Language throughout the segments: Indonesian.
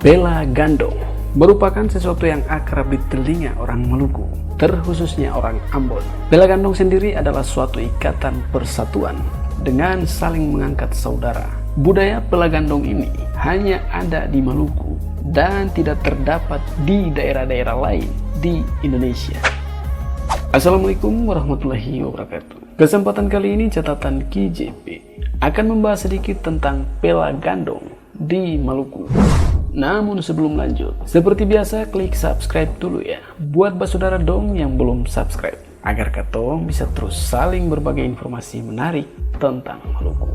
Pela Gandong merupakan sesuatu yang akrab di telinga orang Maluku, terkhususnya orang Ambon. Pela Gandong sendiri adalah suatu ikatan persatuan dengan saling mengangkat saudara. Budaya Pela Gandong ini hanya ada di Maluku dan tidak terdapat di daerah-daerah lain di Indonesia. Assalamualaikum warahmatullahi wabarakatuh. Kesempatan kali ini catatan KJP akan membahas sedikit tentang Pela Gandong di Maluku. Namun sebelum lanjut, seperti biasa klik subscribe dulu ya, buat saudara dong yang belum subscribe, agar katong bisa terus saling berbagi informasi menarik tentang Maluku.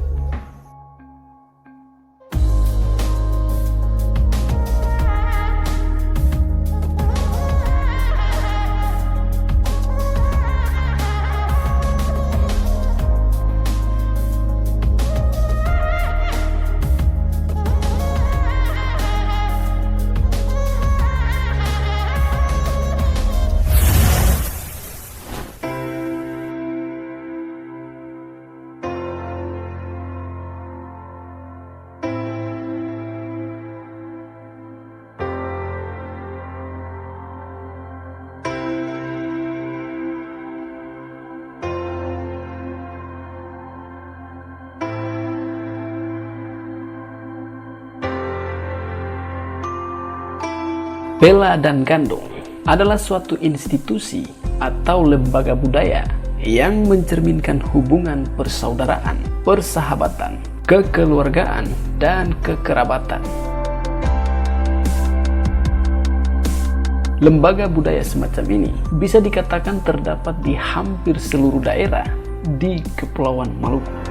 Pela dan Gandong adalah suatu institusi atau lembaga budaya yang mencerminkan hubungan persaudaraan, persahabatan, kekeluargaan, dan kekerabatan. Lembaga budaya semacam ini bisa dikatakan terdapat di hampir seluruh daerah di Kepulauan Maluku.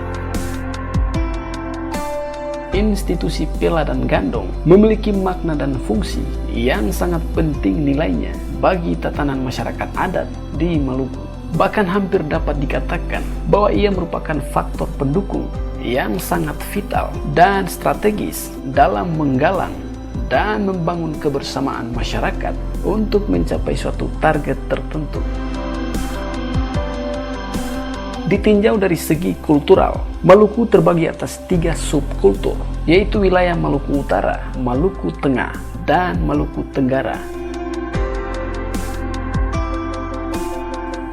Institusi Pela dan Gandong memiliki makna dan fungsi yang sangat penting nilainya bagi tatanan masyarakat adat di Maluku. Bahkan hampir dapat dikatakan bahwa ia merupakan faktor pendukung yang sangat vital dan strategis dalam menggalang dan membangun kebersamaan masyarakat untuk mencapai suatu target tertentu. Ditinjau dari segi kultural, Maluku terbagi atas 3 subkultur, yaitu wilayah Maluku Utara, Maluku Tengah, dan Maluku Tenggara.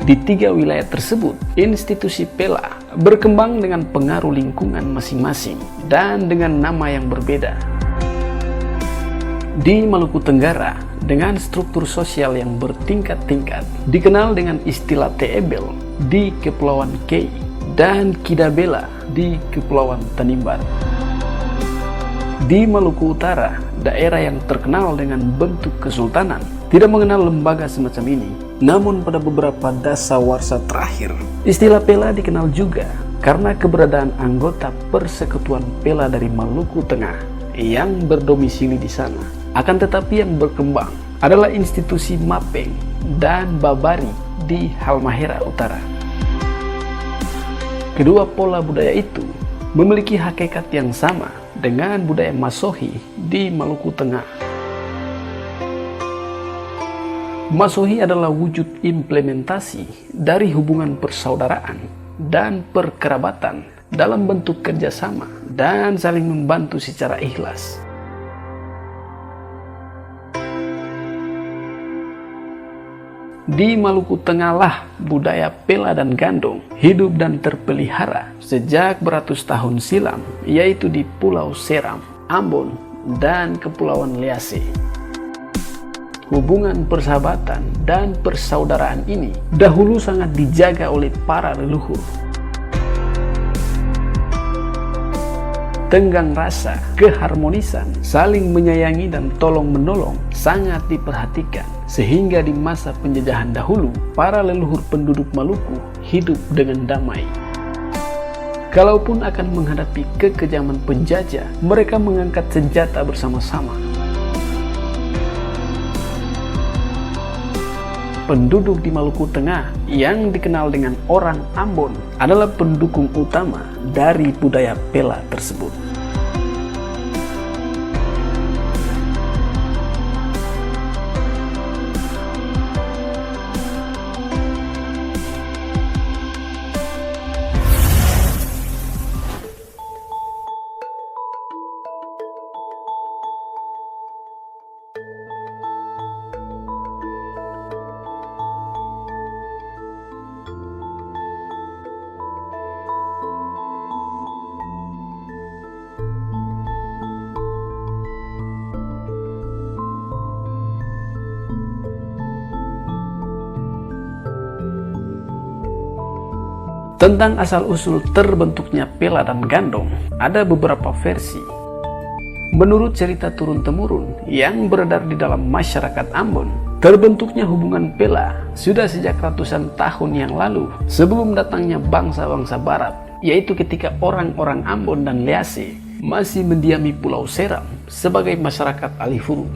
Di 3 wilayah tersebut, institusi Pela berkembang dengan pengaruh lingkungan masing-masing dan dengan nama yang berbeda. Di Maluku Tenggara, dengan struktur sosial yang bertingkat-tingkat, dikenal dengan istilah Teebel di Kepulauan Kei dan Kidabela di Kepulauan Tanimbar. Di Maluku Utara, daerah yang terkenal dengan bentuk kesultanan, tidak mengenal lembaga semacam ini. Namun pada beberapa dasawarsa terakhir, istilah Pela dikenal juga karena keberadaan anggota Persekutuan Pela dari Maluku Tengah yang berdomisili di sana. Akan tetapi yang berkembang adalah institusi Mapeng dan Babari di Halmahera Utara. Kedua pola budaya itu memiliki hakikat yang sama dengan budaya Masohi di Maluku Tengah. Masohi adalah wujud implementasi dari hubungan persaudaraan dan perkerabatan dalam bentuk kerjasama dan saling membantu secara ikhlas. Di Maluku Tengah lah budaya Pela dan Gandong hidup dan terpelihara sejak beratus tahun silam, yaitu di Pulau Seram, Ambon, dan Kepulauan Liase. Hubungan persahabatan dan persaudaraan ini dahulu sangat dijaga oleh para leluhur. Tenggang rasa, keharmonisan, saling menyayangi dan tolong-menolong sangat diperhatikan, sehingga di masa penjajahan dahulu, para leluhur penduduk Maluku hidup dengan damai. Kalaupun akan menghadapi kekejaman penjajah, mereka mengangkat senjata bersama-sama. Penduduk di Maluku Tengah yang dikenal dengan orang Ambon adalah pendukung utama dari budaya Pela tersebut. Tentang asal-usul terbentuknya Pela dan Gandong, ada beberapa versi. Menurut cerita turun-temurun yang beredar di dalam masyarakat Ambon, terbentuknya hubungan Pela sudah sejak ratusan tahun yang lalu sebelum datangnya bangsa-bangsa barat, yaitu ketika orang-orang Ambon dan Lease masih mendiami Pulau Seram sebagai masyarakat Alifuru.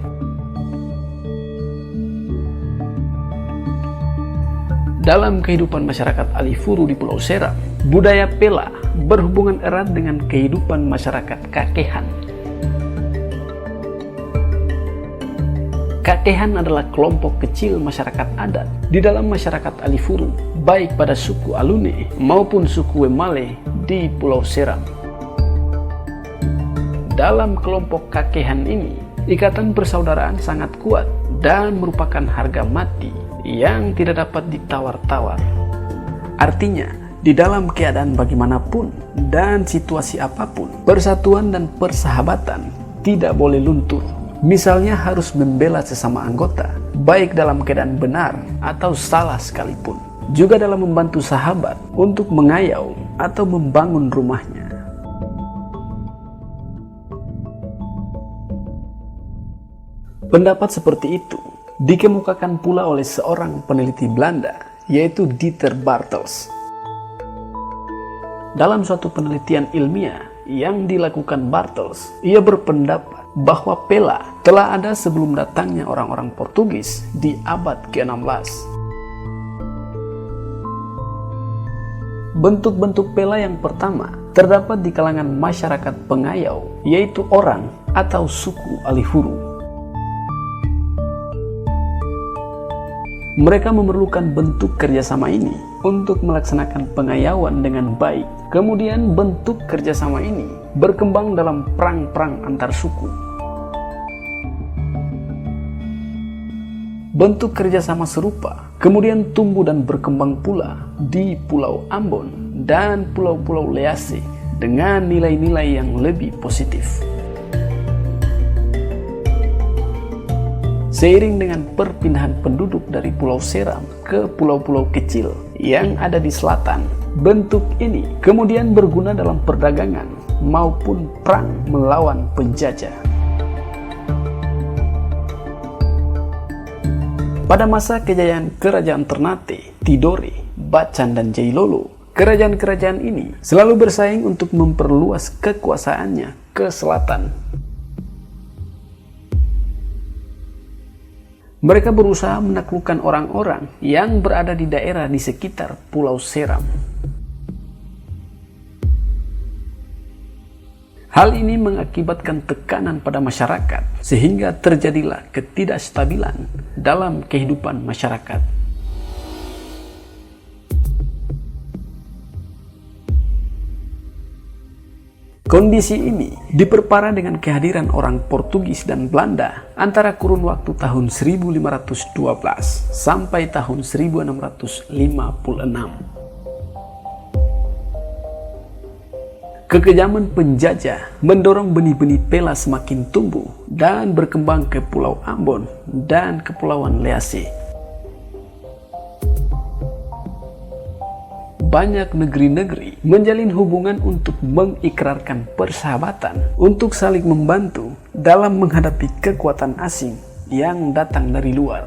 Dalam kehidupan masyarakat Alifuru di Pulau Seram, budaya Pela berhubungan erat dengan kehidupan masyarakat Kakehan. Kakehan adalah kelompok kecil masyarakat adat di dalam masyarakat Alifuru, baik pada suku Alune maupun suku Wemale di Pulau Seram. Dalam kelompok Kakehan ini, ikatan persaudaraan sangat kuat dan merupakan harga mati yang tidak dapat ditawar-tawar. Artinya, di dalam keadaan bagaimanapun dan situasi apapun, persatuan dan persahabatan tidak boleh luntur. Misalnya harus membela sesama anggota, baik dalam keadaan benar atau salah sekalipun. Juga dalam membantu sahabat untuk mengayau atau membangun rumahnya. Pendapat seperti itu dikemukakan pula oleh seorang peneliti Belanda, yaitu Dieter Bartels. Dalam suatu penelitian ilmiah yang dilakukan Bartels, ia berpendapat bahwa Pela telah ada sebelum datangnya orang-orang Portugis di abad ke-16. Bentuk-bentuk Pela yang pertama terdapat di kalangan masyarakat pengayau, yaitu orang atau suku Alifuru. Mereka memerlukan bentuk kerjasama ini untuk melaksanakan pengayauan dengan baik. Kemudian bentuk kerjasama ini berkembang dalam perang-perang antar suku. Bentuk kerjasama serupa kemudian tumbuh dan berkembang pula di Pulau Ambon dan pulau-pulau Lease dengan nilai-nilai yang lebih positif. Seiring dengan perpindahan penduduk dari Pulau Seram ke pulau-pulau kecil yang ada di selatan, bentuk ini kemudian berguna dalam perdagangan maupun perang melawan penjajah. Pada masa kejayaan kerajaan Ternate, Tidore, Bacan, dan Jailolo, kerajaan-kerajaan ini selalu bersaing untuk memperluas kekuasaannya ke selatan. Mereka berusaha menaklukkan orang-orang yang berada di daerah di sekitar Pulau Seram. Hal ini mengakibatkan tekanan pada masyarakat, sehingga terjadilah ketidakstabilan dalam kehidupan masyarakat. Kondisi ini diperparah dengan kehadiran orang Portugis dan Belanda antara kurun waktu tahun 1512 sampai tahun 1656. Kekejaman penjajah mendorong benih-benih Pela semakin tumbuh dan berkembang ke Pulau Ambon dan Kepulauan Lease. Banyak negeri-negeri menjalin hubungan untuk mengikrarkan persahabatan untuk saling membantu dalam menghadapi kekuatan asing yang datang dari luar.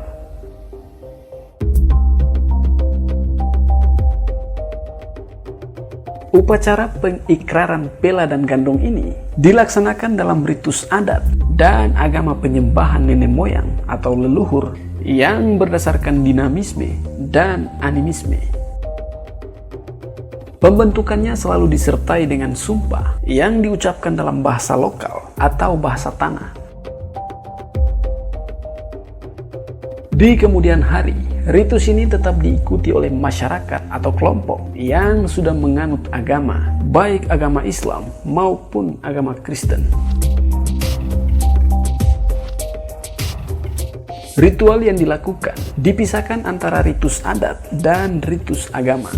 Upacara pengikraran Pela dan Gandong ini dilaksanakan dalam ritus adat dan agama penyembahan nenek moyang atau leluhur yang berdasarkan dinamisme dan animisme. Pembentukannya selalu disertai dengan sumpah yang diucapkan dalam bahasa lokal atau bahasa tanah. Di kemudian hari, ritus ini tetap diikuti oleh masyarakat atau kelompok yang sudah menganut agama, baik agama Islam maupun agama Kristen. Ritual yang dilakukan dipisahkan antara ritus adat dan ritus agama.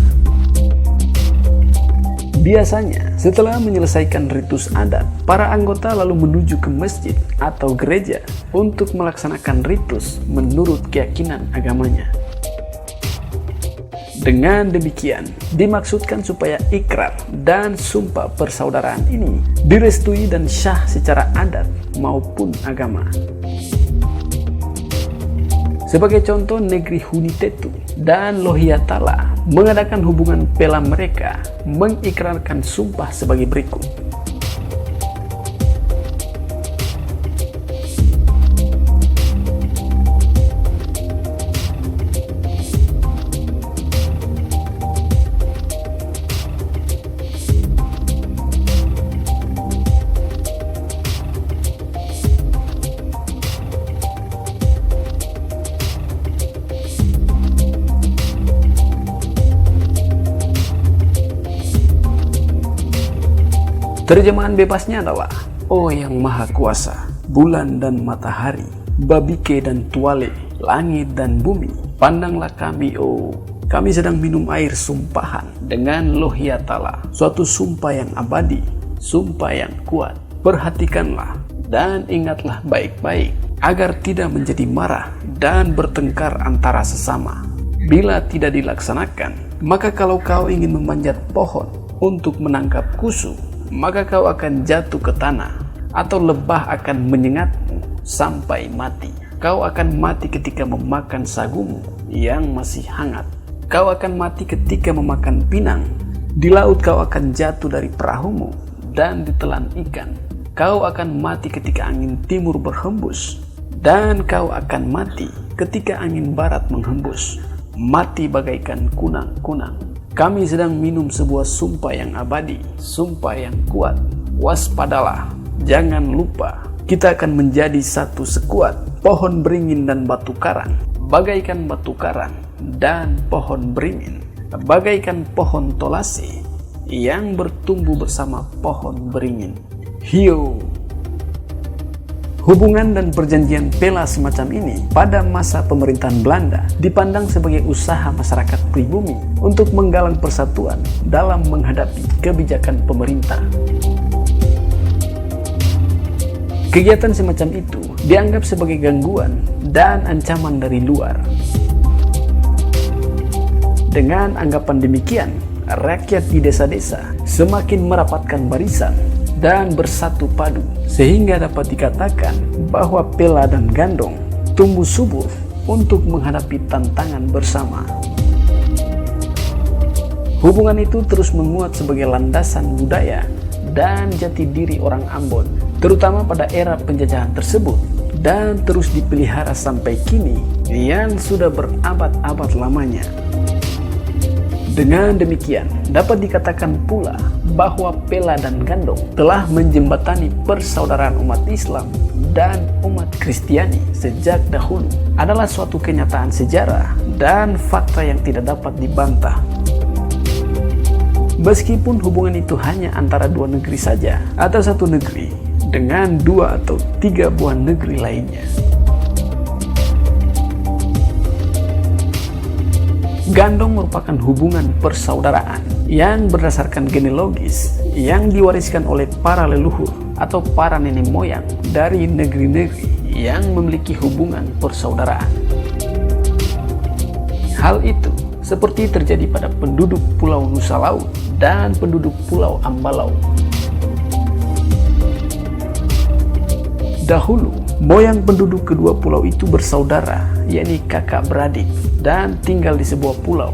Biasanya, setelah menyelesaikan ritus adat, para anggota lalu menuju ke masjid atau gereja untuk melaksanakan ritus menurut keyakinan agamanya. Dengan demikian, dimaksudkan supaya ikrar dan sumpah persaudaraan ini direstui dan syah secara adat maupun agama. Sebagai contoh, negeri Hunitetu dan Lohiatala mengadakan hubungan pela mereka mengikrarkan sumpah sebagai berikut. Terjemahan bebasnya adalah, "Oh yang maha kuasa, bulan dan matahari, babike dan tuale, langit dan bumi, pandanglah kami, oh, kami sedang minum air sumpahan dengan Lohiatala, suatu sumpah yang abadi, sumpah yang kuat. Perhatikanlah dan ingatlah baik-baik, agar tidak menjadi marah dan bertengkar antara sesama. Bila tidak dilaksanakan, maka kalau kau ingin memanjat pohon untuk menangkap kusu, maka kau akan jatuh ke tanah, atau lebah akan menyengatmu sampai mati. Kau akan mati ketika memakan sagumu yang masih hangat. Kau akan mati ketika memakan pinang. Di laut kau akan jatuh dari perahumu dan ditelan ikan. Kau akan mati ketika angin timur berhembus, dan kau akan mati ketika angin barat menghembus. Mati bagaikan kunang-kunang. Kami sedang minum sebuah sumpah yang abadi, sumpah yang kuat. Waspadalah, jangan lupa, kita akan menjadi satu sekuat pohon beringin dan batu karang, bagaikan batu karang dan pohon beringin, bagaikan pohon tolase yang bertumbuh bersama pohon beringin." Hiyo. Hubungan dan perjanjian pela semacam ini pada masa pemerintahan Belanda dipandang sebagai usaha masyarakat pribumi untuk menggalang persatuan dalam menghadapi kebijakan pemerintah. Kegiatan semacam itu dianggap sebagai gangguan dan ancaman dari luar. Dengan anggapan demikian, rakyat di desa-desa semakin merapatkan barisan dan bersatu padu, sehingga dapat dikatakan bahwa pela dan gandong tumbuh subur untuk menghadapi tantangan bersama. Hubungan itu terus menguat sebagai landasan budaya dan jati diri orang Ambon, terutama pada era penjajahan tersebut, dan terus dipelihara sampai kini yang sudah berabad-abad lamanya. Dengan demikian, dapat dikatakan pula bahwa pela dan gandong telah menjembatani persaudaraan umat Islam dan umat Kristiani sejak dahulu, adalah suatu kenyataan sejarah dan fakta yang tidak dapat dibantah. Meskipun hubungan itu hanya antara dua negeri saja, atau satu negeri dengan dua atau tiga buah negeri lainnya. Gandong merupakan hubungan persaudaraan yang berdasarkan genealogis yang diwariskan oleh para leluhur atau para nenek moyang dari negeri-negeri yang memiliki hubungan persaudaraan. Hal itu seperti terjadi pada penduduk Pulau Nusa Laut dan penduduk Pulau Ambalau. Dahulu, moyang penduduk kedua pulau itu bersaudara, yakni kakak beradik, dan tinggal di sebuah pulau.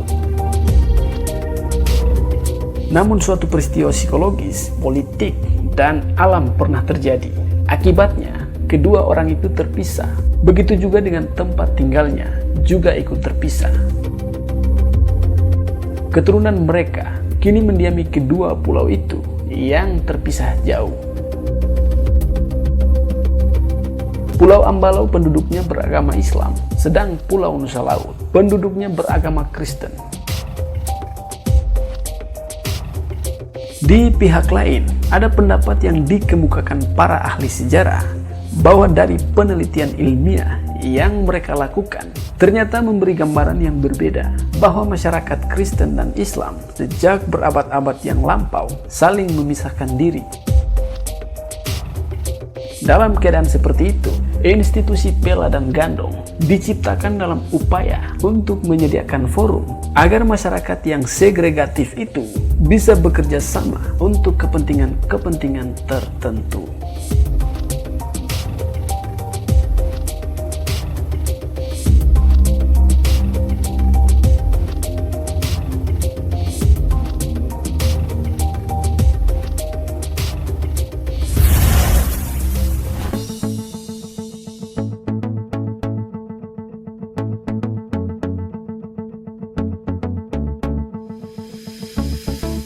Namun suatu peristiwa psikologis, politik, dan alam pernah terjadi. Akibatnya, kedua orang itu terpisah. Begitu juga dengan tempat tinggalnya, juga ikut terpisah. Keturunan mereka kini mendiami kedua pulau itu yang terpisah jauh. Pulau Ambalau penduduknya beragama Islam, sedang Pulau Nusa Laut penduduknya beragama Kristen. Di pihak lain, ada pendapat yang dikemukakan para ahli sejarah bahwa dari penelitian ilmiah yang mereka lakukan ternyata memberi gambaran yang berbeda, bahwa masyarakat Kristen dan Islam sejak berabad-abad yang lampau saling memisahkan diri. Dalam keadaan seperti itu, Institusi Pela dan Gandong diciptakan dalam upaya untuk menyediakan forum agar masyarakat yang segregatif itu bisa bekerja sama untuk kepentingan-kepentingan tertentu.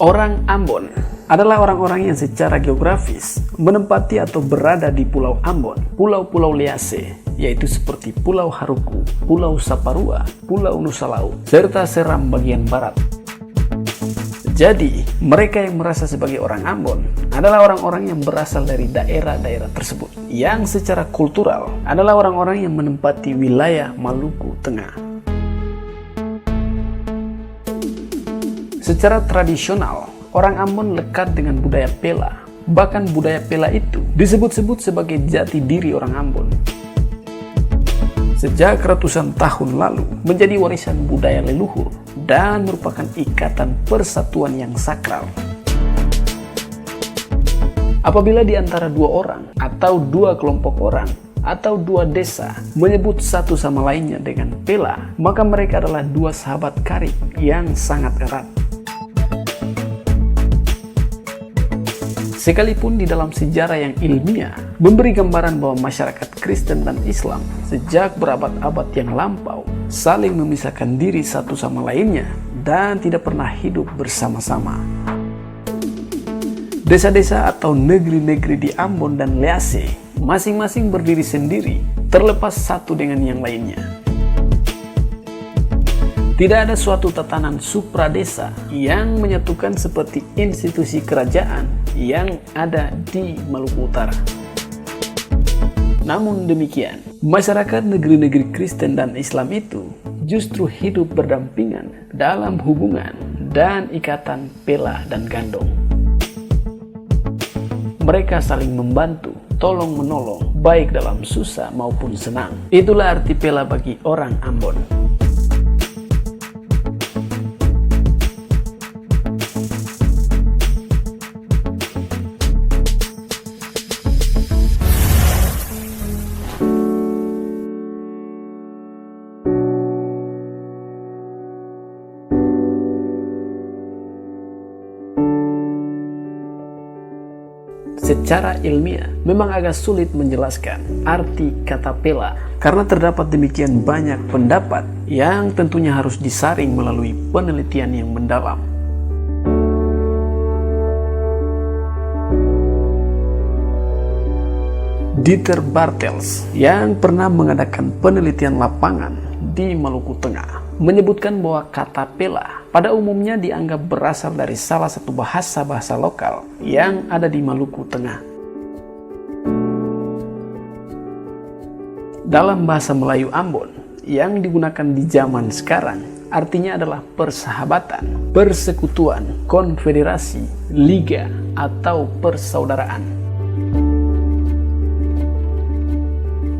Orang Ambon adalah orang-orang yang secara geografis menempati atau berada di Pulau Ambon, Pulau-Pulau Liase, yaitu seperti Pulau Haruku, Pulau Saparua, Pulau Nusa Laut, serta Seram bagian barat. Jadi, mereka yang merasa sebagai orang Ambon adalah orang-orang yang berasal dari daerah-daerah tersebut, yang secara kultural adalah orang-orang yang menempati wilayah Maluku Tengah. Secara tradisional, orang Ambon lekat dengan budaya Pela. Bahkan budaya Pela itu disebut-sebut sebagai jati diri orang Ambon. Sejak ratusan tahun lalu menjadi warisan budaya leluhur dan merupakan ikatan persatuan yang sakral. Apabila di antara dua orang atau dua kelompok orang atau dua desa menyebut satu sama lainnya dengan Pela, maka mereka adalah dua sahabat karib yang sangat erat. Sekalipun di dalam sejarah yang ilmiah memberi gambaran bahwa masyarakat Kristen dan Islam sejak berabad-abad yang lampau saling memisahkan diri satu sama lainnya dan tidak pernah hidup bersama-sama. Desa-desa atau negeri-negeri di Ambon dan Liase masing-masing berdiri sendiri, terlepas satu dengan yang lainnya. Tidak ada suatu tatanan supradesa yang menyatukan seperti institusi kerajaan yang ada di Maluku Utara. Namun demikian, masyarakat negeri-negeri Kristen dan Islam itu justru hidup berdampingan dalam hubungan dan ikatan Pela dan Gandong. Mereka saling membantu, tolong-menolong, baik dalam susah maupun senang. Itulah arti Pela bagi orang Ambon. Secara ilmiah, memang agak sulit menjelaskan arti kata Pela karena terdapat demikian banyak pendapat yang tentunya harus disaring melalui penelitian yang mendalam. Dieter Bartels yang pernah mengadakan penelitian lapangan di Maluku Tengah menyebutkan bahwa kata Pela pada umumnya dianggap berasal dari salah satu bahasa-bahasa lokal yang ada di Maluku Tengah. Dalam bahasa Melayu Ambon yang digunakan di zaman sekarang, artinya adalah persahabatan, persekutuan, konfederasi, liga, atau persaudaraan.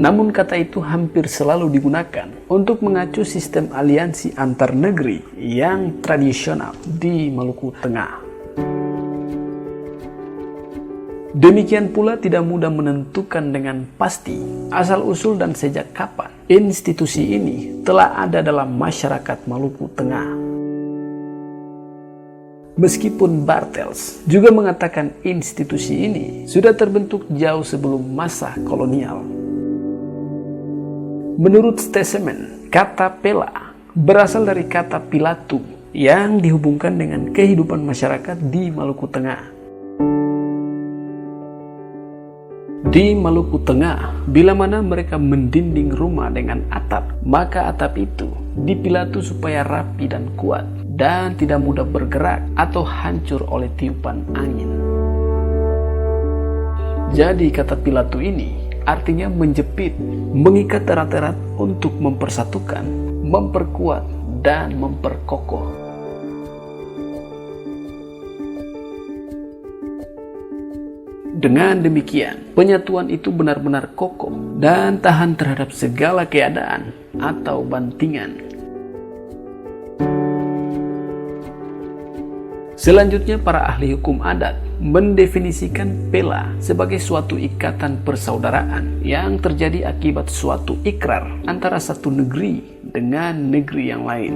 Namun kata itu hampir selalu digunakan untuk mengacu sistem aliansi antar negeri yang tradisional di Maluku Tengah. Demikian pula tidak mudah menentukan dengan pasti asal-usul dan sejak kapan institusi ini telah ada dalam masyarakat Maluku Tengah. Meskipun Bartels juga mengatakan institusi ini sudah terbentuk jauh sebelum masa kolonial. Menurut Stesemen, kata Pela berasal dari kata Pilatu yang dihubungkan dengan kehidupan masyarakat di Maluku Tengah. Di Maluku Tengah, bila mana mereka mendinding rumah dengan atap, maka atap itu dipilatu supaya rapi dan kuat dan tidak mudah bergerak atau hancur oleh tiupan angin. Jadi kata pilatu ini artinya menjepit, mengikat erat-erat untuk mempersatukan, memperkuat, dan memperkokoh. Dengan demikian, penyatuan itu benar-benar kokoh dan tahan terhadap segala keadaan atau bantingan. Selanjutnya, para ahli hukum adat mendefinisikan pela sebagai suatu ikatan persaudaraan yang terjadi akibat suatu ikrar antara satu negeri dengan negeri yang lain.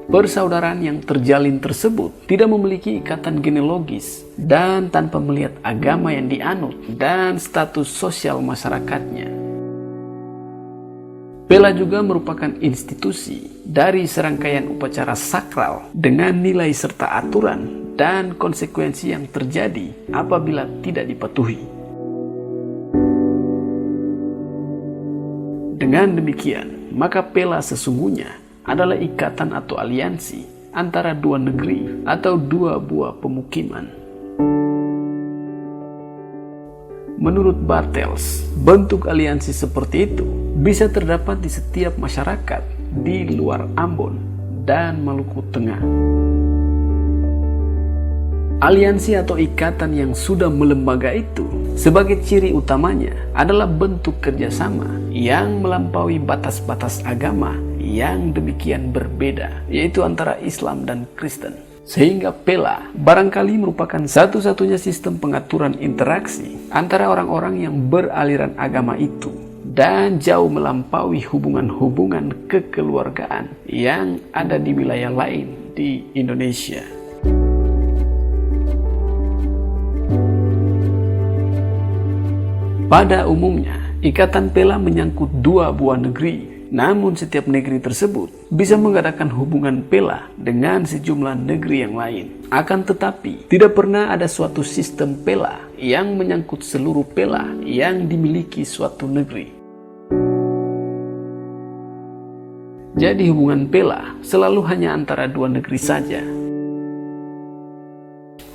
Persaudaraan yang terjalin tersebut tidak memiliki ikatan genealogis dan tanpa melihat agama yang dianut dan status sosial masyarakatnya. Pela juga merupakan institusi dari serangkaian upacara sakral dengan nilai serta aturan dan konsekuensi yang terjadi apabila tidak dipatuhi. Dengan demikian, maka pela sesungguhnya adalah ikatan atau aliansi antara dua negeri atau dua buah pemukiman. Menurut Bartels, bentuk aliansi seperti itu bisa terdapat di setiap masyarakat di luar Ambon dan Maluku Tengah. Aliansi atau ikatan yang sudah melembaga itu sebagai ciri utamanya adalah bentuk kerjasama yang melampaui batas-batas agama yang demikian berbeda, yaitu antara Islam dan Kristen. Sehingga pela barangkali merupakan satu-satunya sistem pengaturan interaksi antara orang-orang yang beraliran agama itu dan jauh melampaui hubungan-hubungan kekeluargaan yang ada di wilayah lain di Indonesia. Pada umumnya, ikatan pela menyangkut dua buah negeri. Namun setiap negeri tersebut bisa mengadakan hubungan pela dengan sejumlah negeri yang lain. Akan tetapi, tidak pernah ada suatu sistem pela yang menyangkut seluruh pela yang dimiliki suatu negeri. Jadi hubungan pela selalu hanya antara dua negeri saja.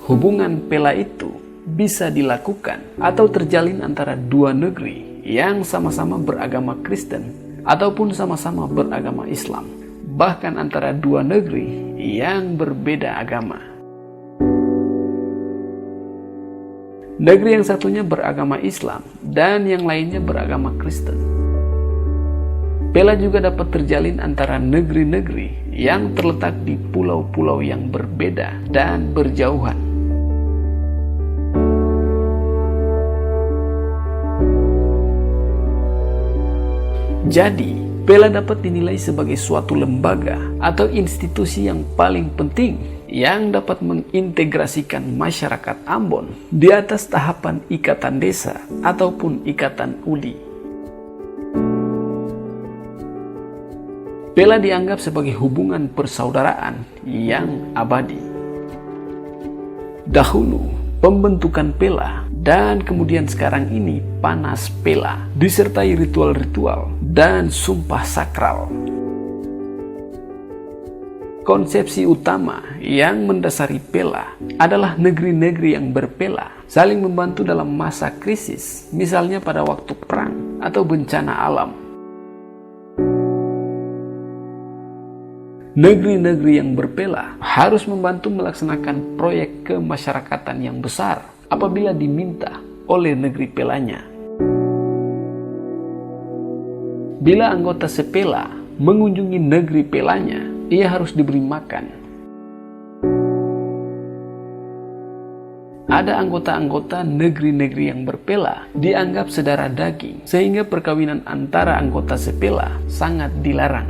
Hubungan pela itu bisa dilakukan atau terjalin antara dua negeri yang sama-sama beragama Kristen ataupun sama-sama beragama Islam, bahkan antara dua negeri yang berbeda agama. Negeri yang satunya beragama Islam dan yang lainnya beragama Kristen. Pela juga dapat terjalin antara negeri-negeri yang terletak di pulau-pulau yang berbeda dan berjauhan. Jadi, pela dapat dinilai sebagai suatu lembaga atau institusi yang paling penting yang dapat mengintegrasikan masyarakat Ambon di atas tahapan ikatan desa ataupun ikatan uli. Pela dianggap sebagai hubungan persaudaraan yang abadi. Dahulu, pembentukan pela dan kemudian sekarang ini panas pela disertai ritual-ritual dan sumpah sakral. Konsepsi utama yang mendasari pela adalah negeri-negeri yang berpela saling membantu dalam masa krisis, misalnya pada waktu perang atau bencana alam. Negeri-negeri yang berpela harus membantu melaksanakan proyek kemasyarakatan yang besar apabila diminta oleh negeri pelanya. Bila anggota sepela mengunjungi negeri pelanya, ia harus diberi makan. Ada anggota-anggota negeri-negeri yang berpela dianggap saudara daging, sehingga perkawinan antara anggota sepela sangat dilarang.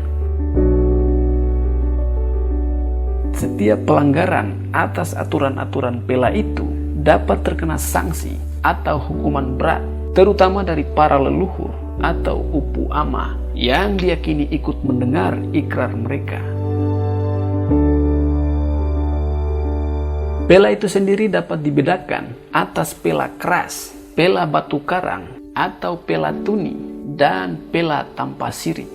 Setiap pelanggaran atas aturan-aturan pela itu dapat terkena sanksi atau hukuman berat, terutama dari para leluhur atau upu ama yang diyakini ikut mendengar ikrar mereka. Pela itu sendiri dapat dibedakan atas pela keras, pela batu karang, atau pela tuni, dan pela tanpa siri.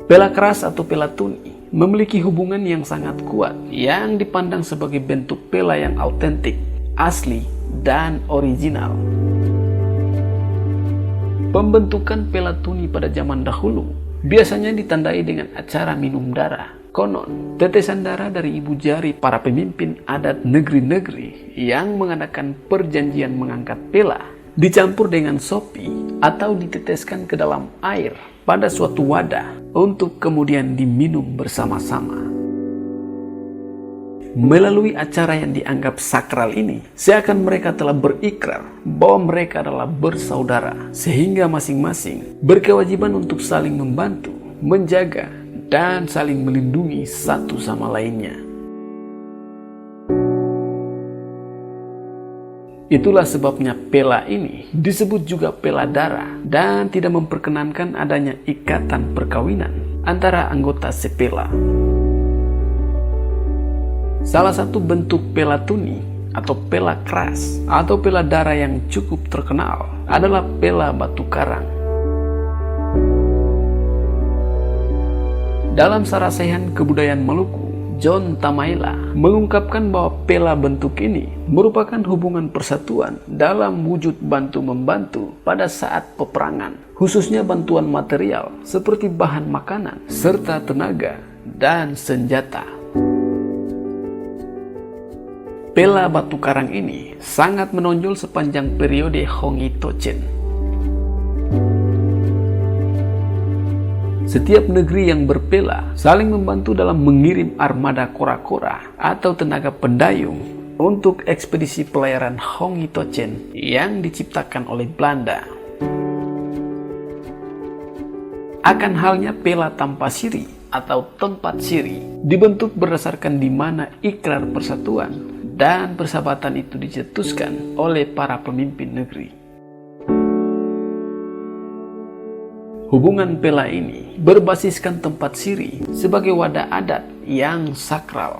Pela keras atau pela tuni memiliki hubungan yang sangat kuat yang dipandang sebagai bentuk pela yang autentik, asli, dan original. Pembentukan pela tuni pada zaman dahulu biasanya ditandai dengan acara minum darah, Konon, tetesan darah dari ibu jari para pemimpin adat negeri-negeri yang mengadakan perjanjian mengangkat pela dicampur dengan sopi atau diteteskan ke dalam air pada suatu wadah untuk kemudian diminum bersama-sama. Melalui acara yang dianggap sakral ini, seakan mereka telah berikrar bahwa mereka adalah bersaudara, sehingga masing-masing berkewajiban untuk saling membantu, menjaga, dan saling melindungi satu sama lainnya. Itulah sebabnya pela ini disebut juga pela darah dan tidak memperkenankan adanya ikatan perkawinan antara anggota sepela. Salah satu bentuk pela tuni atau pela keras atau pela darah yang cukup terkenal adalah pela batu karang. Dalam sarasehan kebudayaan Maluku, John Tamaila mengungkapkan bahwa pela bentuk ini merupakan hubungan persatuan dalam wujud bantu-membantu pada saat peperangan, khususnya bantuan material seperti bahan makanan, serta tenaga dan senjata. Pela batu karang ini sangat menonjol sepanjang periode Hongitochen. Setiap negeri yang berpela saling membantu dalam mengirim armada kora-kora atau tenaga pendayung untuk ekspedisi pelayaran Hongitochen yang diciptakan oleh Belanda. Akan halnya pela tanpa siri atau tempat siri dibentuk berdasarkan di mana ikrar persatuan dan persahabatan itu dicetuskan oleh para pemimpin negeri. Hubungan pela ini berbasiskan tempat siri sebagai wadah adat yang sakral.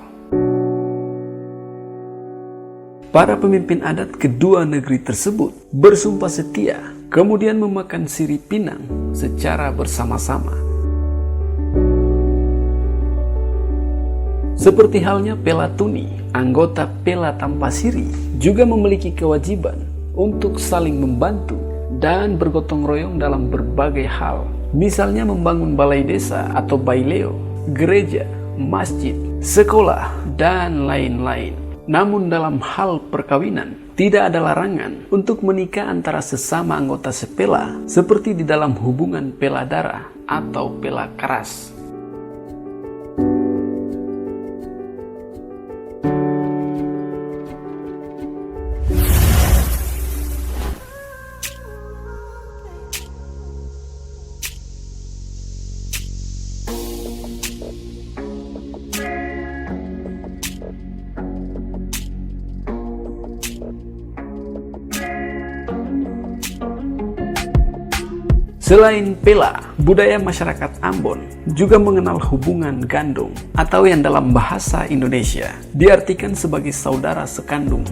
Para pemimpin adat kedua negeri tersebut bersumpah setia, kemudian memakan siri pinang secara bersama-sama. Seperti halnya pela tuni, anggota pela tanpa siri juga memiliki kewajiban untuk saling membantu dan bergotong royong dalam berbagai hal, misalnya membangun balai desa atau baileo, gereja, masjid, sekolah, dan lain-lain. Namun dalam hal perkawinan, tidak ada larangan untuk menikah antara sesama anggota sepela seperti di dalam hubungan pela darah atau pela keras. Selain pela, budaya masyarakat Ambon juga mengenal hubungan gandong atau yang dalam bahasa Indonesia diartikan sebagai saudara sekandung.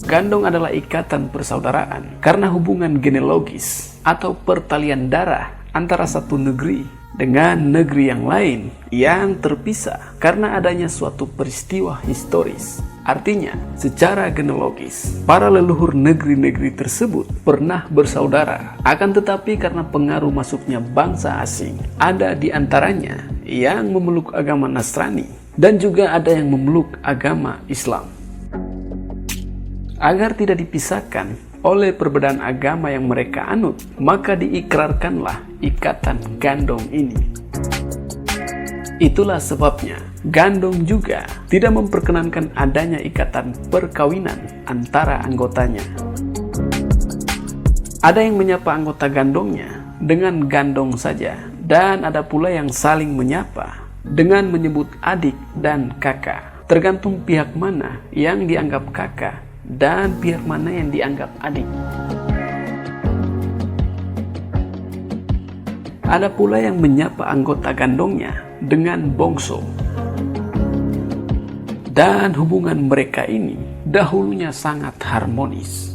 Gandong adalah ikatan persaudaraan karena hubungan genealogis atau pertalian darah antara satu negeri dengan negeri yang lain yang terpisah karena adanya suatu peristiwa historis. Artinya, secara genealogis, para leluhur negeri-negeri tersebut pernah bersaudara. Akan tetapi karena pengaruh masuknya bangsa asing, ada di antaranya yang memeluk agama Nasrani dan juga ada yang memeluk agama Islam. Agar tidak dipisahkan oleh perbedaan agama yang mereka anut, maka diikrarkanlah ikatan gandong ini. Itulah sebabnya gandong juga tidak memperkenankan adanya ikatan perkawinan antara anggotanya. Ada yang menyapa anggota gandongnya dengan gandong saja, dan ada pula yang saling menyapa dengan menyebut adik dan kakak, tergantung pihak mana yang dianggap kakak dan pihak mana yang dianggap adik. Ada pula yang menyapa anggota gandongnya dengan bongso. Dan hubungan mereka ini dahulunya sangat harmonis.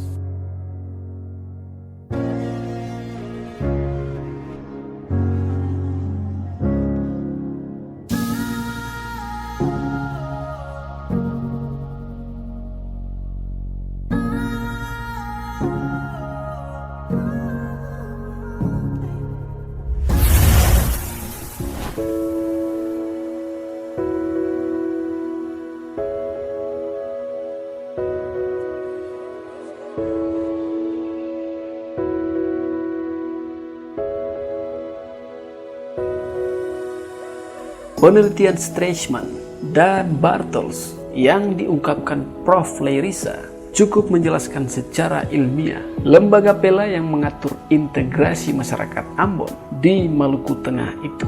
Penelitian Stresemann dan Bartels yang diungkapkan Prof. Leirisa cukup menjelaskan secara ilmiah lembaga Pela yang mengatur integrasi masyarakat Ambon di Maluku Tengah itu.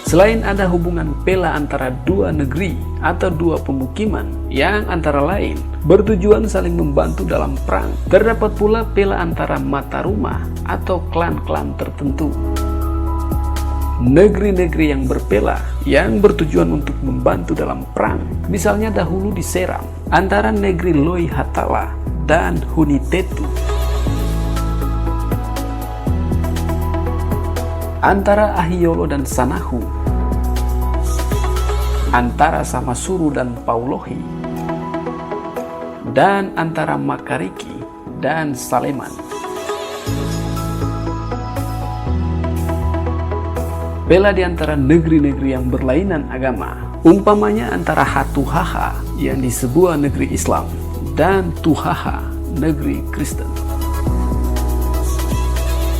Selain ada hubungan Pela antara dua negeri atau dua pemukiman yang antara lain bertujuan saling membantu dalam perang, terdapat pula Pela antara mata rumah atau klan-klan tertentu. Negeri-negeri yang berpela yang bertujuan untuk membantu dalam perang, misalnya dahulu diserang antara negeri Loi Hatala dan Hunitetu, antara Ahiolo dan Sanahu, antara Samasuru dan Paulohi, dan antara Makariki dan Saleman. Pela di antara negeri-negeri yang berlainan agama, umpamanya antara Hatuhaha yang di sebuah negeri Islam dan Tuhaha negeri Kristen.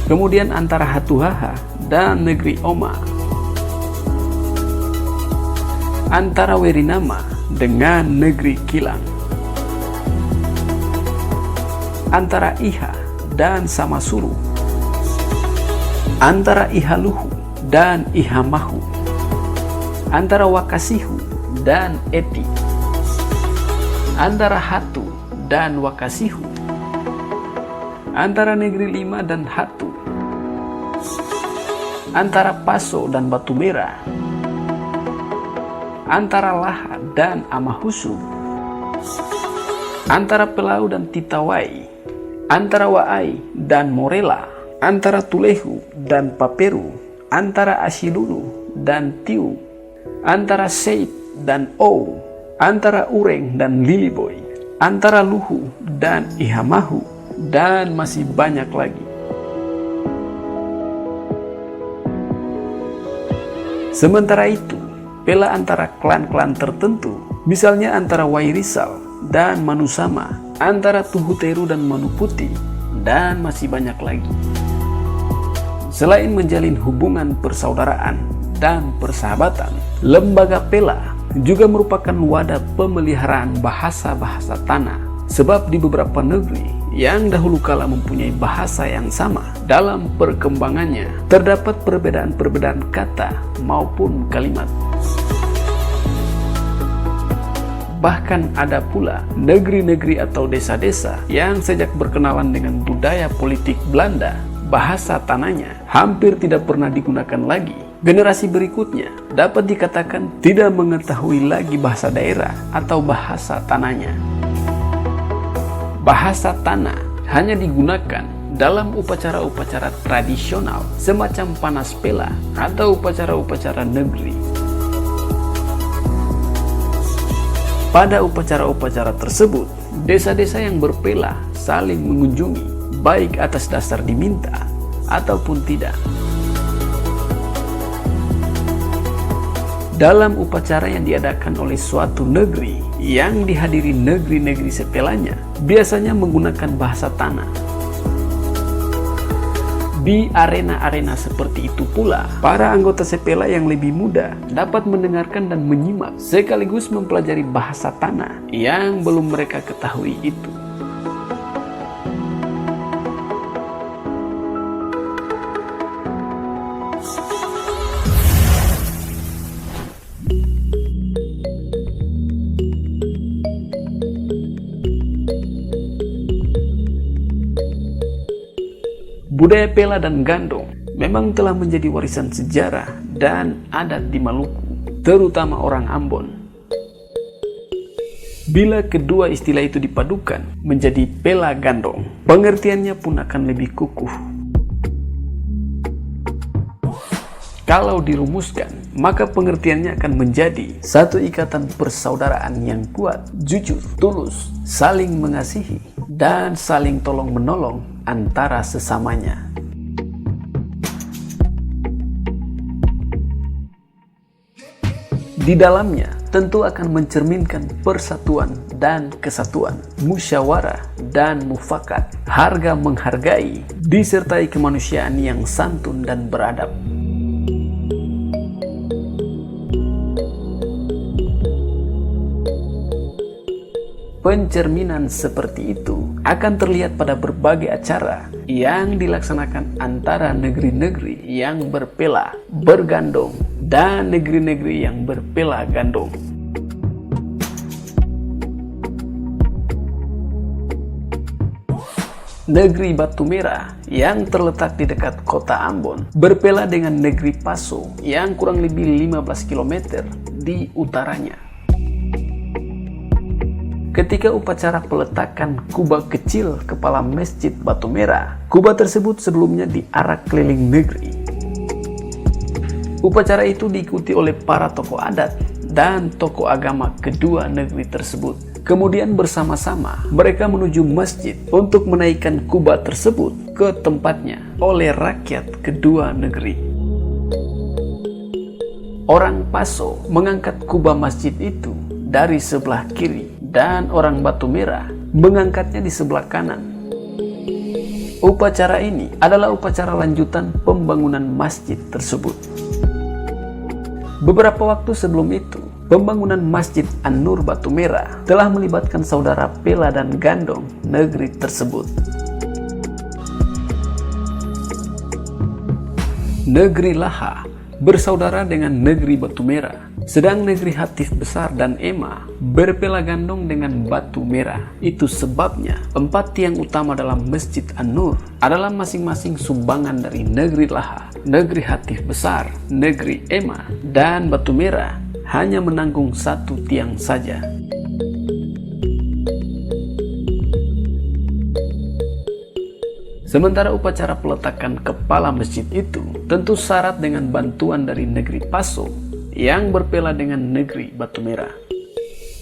Kemudian antara Hatuhaha dan negeri Oma, antara Werinama dengan negeri Kilang, antara Iha dan Samasuru, antara Ihaluhu dan Ihamahu, antara Wakasihu dan Eti, antara Hatu dan Wakasihu, antara negeri Lima dan Hatu, antara Paso dan Batu Merah, antara Laha dan Amahusu, antara Pelau dan Titawai, antara Waai dan Morela, antara Tulehu dan Paperu, antara Asilulu dan Tiu, antara Seit dan Ou, antara Ureng dan Liliboy, antara Luhu dan Ihamahu, dan masih banyak lagi. Sementara itu, Pela antara klan-klan tertentu, misalnya antara Wairisal dan Manusama, antara Tuhuteru dan Manuputi, dan masih banyak lagi. Selain menjalin hubungan persaudaraan dan persahabatan, lembaga Pela juga merupakan wadah pemeliharaan bahasa-bahasa tanah. Sebab di beberapa negeri yang dahulu kala mempunyai bahasa yang sama, dalam perkembangannya terdapat perbedaan-perbedaan kata maupun kalimat. Bahkan ada pula negeri-negeri atau desa-desa yang sejak berkenalan dengan budaya politik Belanda, bahasa tanahnya hampir tidak pernah digunakan lagi. Generasi berikutnya dapat dikatakan tidak mengetahui lagi bahasa daerah atau bahasa tanahnya. Bahasa tanah hanya digunakan dalam upacara-upacara tradisional semacam panas pela atau upacara-upacara negeri. Pada upacara-upacara tersebut, desa-desa yang berpela saling mengunjungi, baik atas dasar diminta ataupun tidak. Dalam upacara yang diadakan oleh suatu negeri yang dihadiri negeri-negeri sepelanya, biasanya menggunakan bahasa tanah. Di arena-arena seperti itu pula, para anggota sepela yang lebih muda dapat mendengarkan dan menyimak sekaligus mempelajari bahasa tanah yang belum mereka ketahui itu. Budaya Pela dan Gandong memang telah menjadi warisan sejarah dan adat di Maluku, terutama orang Ambon. Bila kedua istilah itu dipadukan menjadi Pela Gandong, pengertiannya pun akan lebih kukuh. Kalau dirumuskan, maka pengertiannya akan menjadi satu ikatan persaudaraan yang kuat, jujur, tulus, saling mengasihi, dan saling tolong-menolong antara sesamanya. Di dalamnya tentu akan mencerminkan persatuan dan kesatuan, musyawarah dan mufakat, harga menghargai, disertai kemanusiaan yang santun dan beradab. Pencerminan seperti itu akan terlihat pada berbagai acara yang dilaksanakan antara negeri-negeri yang berpela bergandong dan negeri-negeri yang berpela gandong. Negeri Batu Merah yang terletak di dekat kota Ambon berpela dengan negeri Paso yang kurang lebih 15 km di utaranya. Ketika upacara peletakan kubah kecil kepala Masjid Batu Merah, kubah tersebut sebelumnya diarak keliling negeri. Upacara itu diikuti oleh para tokoh adat dan tokoh agama kedua negeri tersebut. Kemudian bersama-sama mereka menuju masjid untuk menaikkan kubah tersebut ke tempatnya oleh rakyat kedua negeri. Orang Paso mengangkat kubah masjid itu dari sebelah kiri dan orang Batu Merah mengangkatnya di sebelah kanan. Upacara ini adalah upacara lanjutan pembangunan masjid tersebut. Beberapa waktu sebelum itu, pembangunan Masjid An-Nur Batu Merah telah melibatkan saudara pela dan gandong negeri tersebut. Negeri Laha bersaudara dengan negeri Batu Merah, sedang negeri Hatif Besar dan Ema berpela gandong dengan Batu Merah. Itu sebabnya 4 tiang utama dalam Masjid An-Nur adalah masing-masing sumbangan dari negeri Laha, negeri Hatif Besar, negeri Ema, dan Batu Merah hanya menanggung 1 tiang saja. Sementara upacara peletakan kepala masjid itu tentu syarat dengan bantuan dari negeri Paso yang berpela dengan negeri Batu Merah.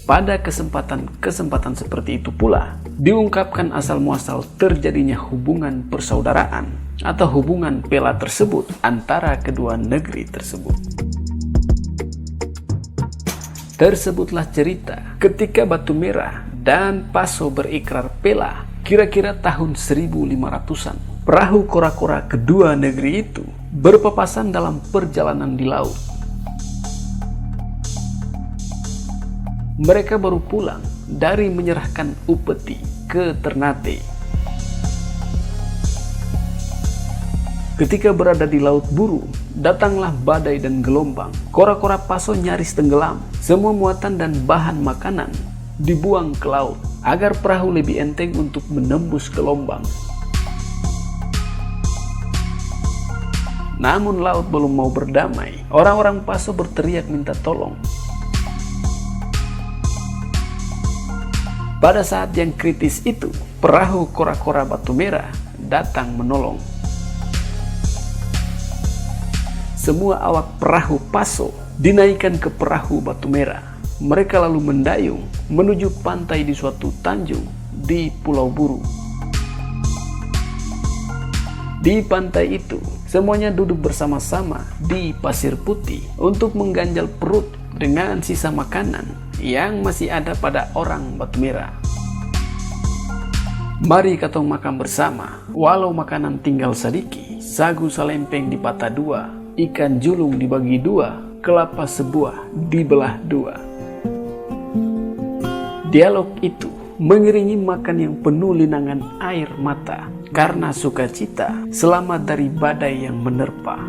Pada kesempatan seperti itu pula diungkapkan asal-muasal terjadinya hubungan persaudaraan atau hubungan pela tersebut antara kedua negeri tersebut. Tersebutlah cerita ketika Batu Merah dan Paso berikrar pela kira-kira tahun 1500-an. Perahu kora-kora kedua negeri itu berpapasan dalam perjalanan di laut. Mereka baru pulang dari menyerahkan upeti ke Ternate. Ketika berada di Laut Buru, datanglah badai dan gelombang. Kora-kora Paso nyaris tenggelam. Semua muatan dan bahan makanan dibuang ke laut agar perahu lebih enteng untuk menembus gelombang. Namun laut belum mau berdamai. Orang-orang Paso berteriak minta tolong. Pada saat yang kritis itu, perahu kora-kora Batu Merah datang menolong. Semua awak perahu Paso dinaikkan ke perahu Batu Merah. Mereka lalu mendayung menuju pantai di suatu tanjung di Pulau Buru. Di pantai itu, semuanya duduk bersama-sama di pasir putih untuk mengganjal perut dengan sisa makanan yang masih ada pada orang Batu Merah. Mari katong makan bersama, walau makanan tinggal sedikit, sagu salempeng dipatah 2, ikan julung dibagi 2, kelapa sebuah dibelah 2. Dialog itu mengiringi makan yang penuh linangan air mata karena sukacita selamat dari badai yang menerpa.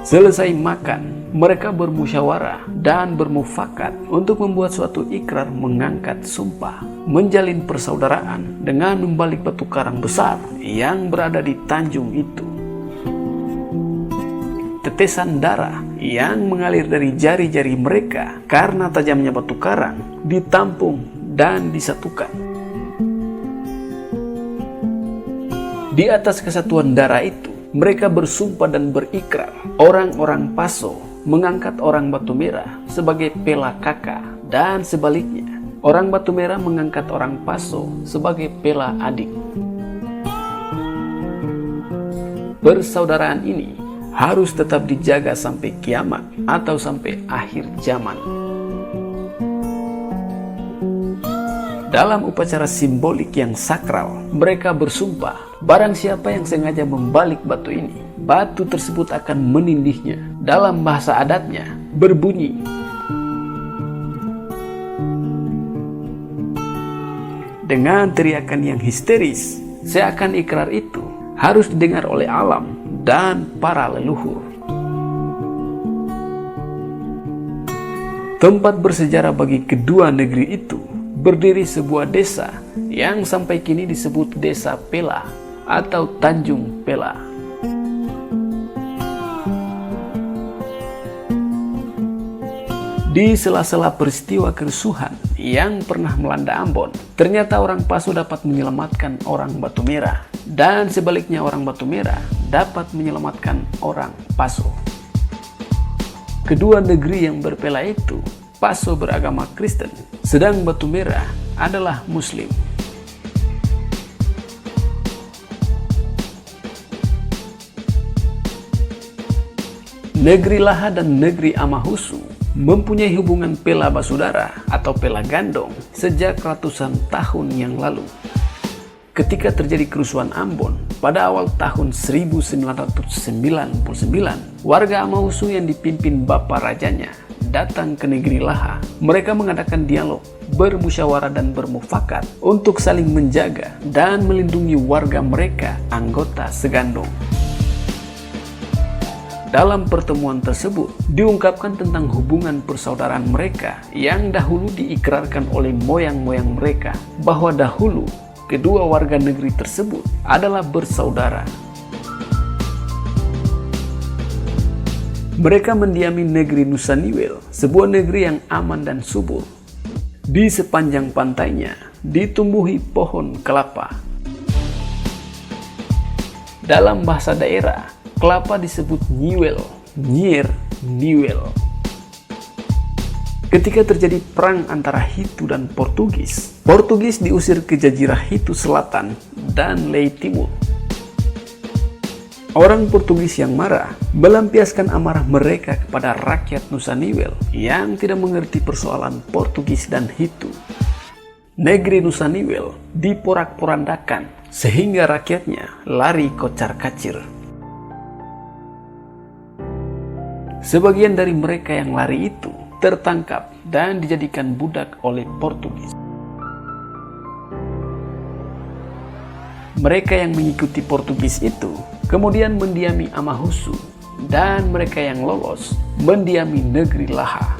Selesai makan, mereka bermusyawarah dan bermufakat untuk membuat suatu ikrar mengangkat sumpah, menjalin persaudaraan dengan membalik batu karang besar yang berada di tanjung itu. Tetesan darah yang mengalir dari jari-jari mereka karena tajamnya batu karang ditampung dan disatukan. Di atas kesatuan darah itu, mereka bersumpah dan berikrar. Orang-orang Paso mengangkat orang Batu Merah sebagai pela kakak dan sebaliknya, orang Batu Merah mengangkat orang Paso sebagai pela adik. Persaudaraan ini harus tetap dijaga sampai kiamat atau sampai akhir zaman. Dalam upacara simbolik yang sakral, mereka bersumpah, barang siapa yang sengaja membalik batu ini, batu tersebut akan menindihnya. Dalam bahasa adatnya berbunyi, dengan teriakan yang histeris, seakan ikrar itu harus didengar oleh alam dan para leluhur. Tempat bersejarah bagi kedua negeri itu berdiri sebuah desa yang sampai kini disebut Desa Pela atau Tanjung Pela. Di sela-sela peristiwa kerusuhan yang pernah melanda Ambon, ternyata orang Paso dapat menyelamatkan orang Batu Merah, dan sebaliknya orang Batu Merah dapat menyelamatkan orang Paso. Kedua negeri yang berpela itu, Paso beragama Kristen, sedang Batu Merah adalah Muslim. Negeri Laha dan negeri Amahusu mempunyai hubungan pela basudara atau pela gandong sejak ratusan tahun yang lalu. Ketika terjadi kerusuhan Ambon pada awal tahun 1999, warga Amahusu yang dipimpin bapak rajanya datang ke negeri Laha. Mereka mengadakan dialog, bermusyawarah dan bermufakat untuk saling menjaga dan melindungi warga mereka, anggota segandong. Dalam pertemuan tersebut, diungkapkan tentang hubungan persaudaraan mereka yang dahulu diikrarkan oleh moyang-moyang mereka, bahwa dahulu kedua warga negeri tersebut adalah bersaudara. Mereka mendiami negeri Nusa Niwel, sebuah negeri yang aman dan subur. Di sepanjang pantainya ditumbuhi pohon kelapa. Dalam bahasa daerah, kelapa disebut nyiwel, nyier, niwel. Ketika terjadi perang antara Hitu dan Portugis, Portugis diusir ke Jazirah Hitu Selatan dan Lei Timur. Orang Portugis yang marah melampiaskan amarah mereka kepada rakyat Nusa Niwel yang tidak mengerti persoalan Portugis dan Hitu. Negeri Nusa Niwel diporak-porandakan sehingga rakyatnya lari kocar-kacir. Sebagian dari mereka yang lari itu tertangkap dan dijadikan budak oleh Portugis. Mereka yang mengikuti Portugis itu kemudian mendiami Amahusu, dan mereka yang lolos mendiami negeri Laha.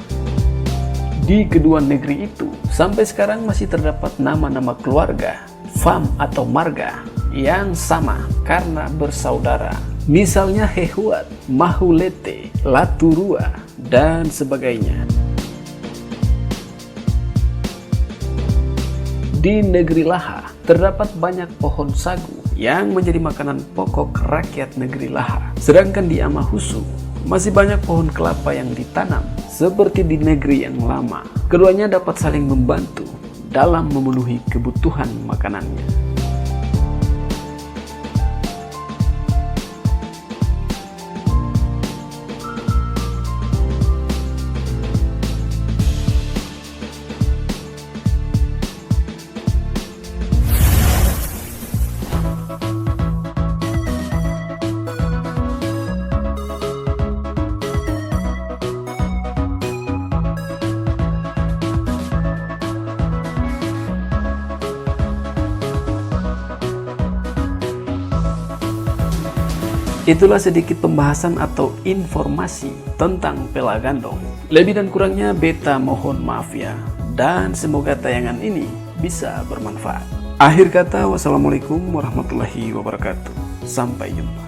Di kedua negeri itu sampai sekarang masih terdapat nama-nama keluarga, fam atau marga yang sama karena bersaudara. Misalnya Hehuat, Mahulete, Laturua, dan sebagainya. Di negeri Laha terdapat banyak pohon sagu yang menjadi makanan pokok rakyat negeri Laha. Sedangkan di Amahusu masih banyak pohon kelapa yang ditanam seperti di negeri yang lama. Keduanya dapat saling membantu dalam memenuhi kebutuhan makanannya. Itulah sedikit pembahasan atau informasi tentang pela gandong. Lebih dan kurangnya beta mohon maaf ya, dan semoga tayangan ini bisa bermanfaat. Akhir kata, wassalamualaikum warahmatullahi wabarakatuh. Sampai jumpa.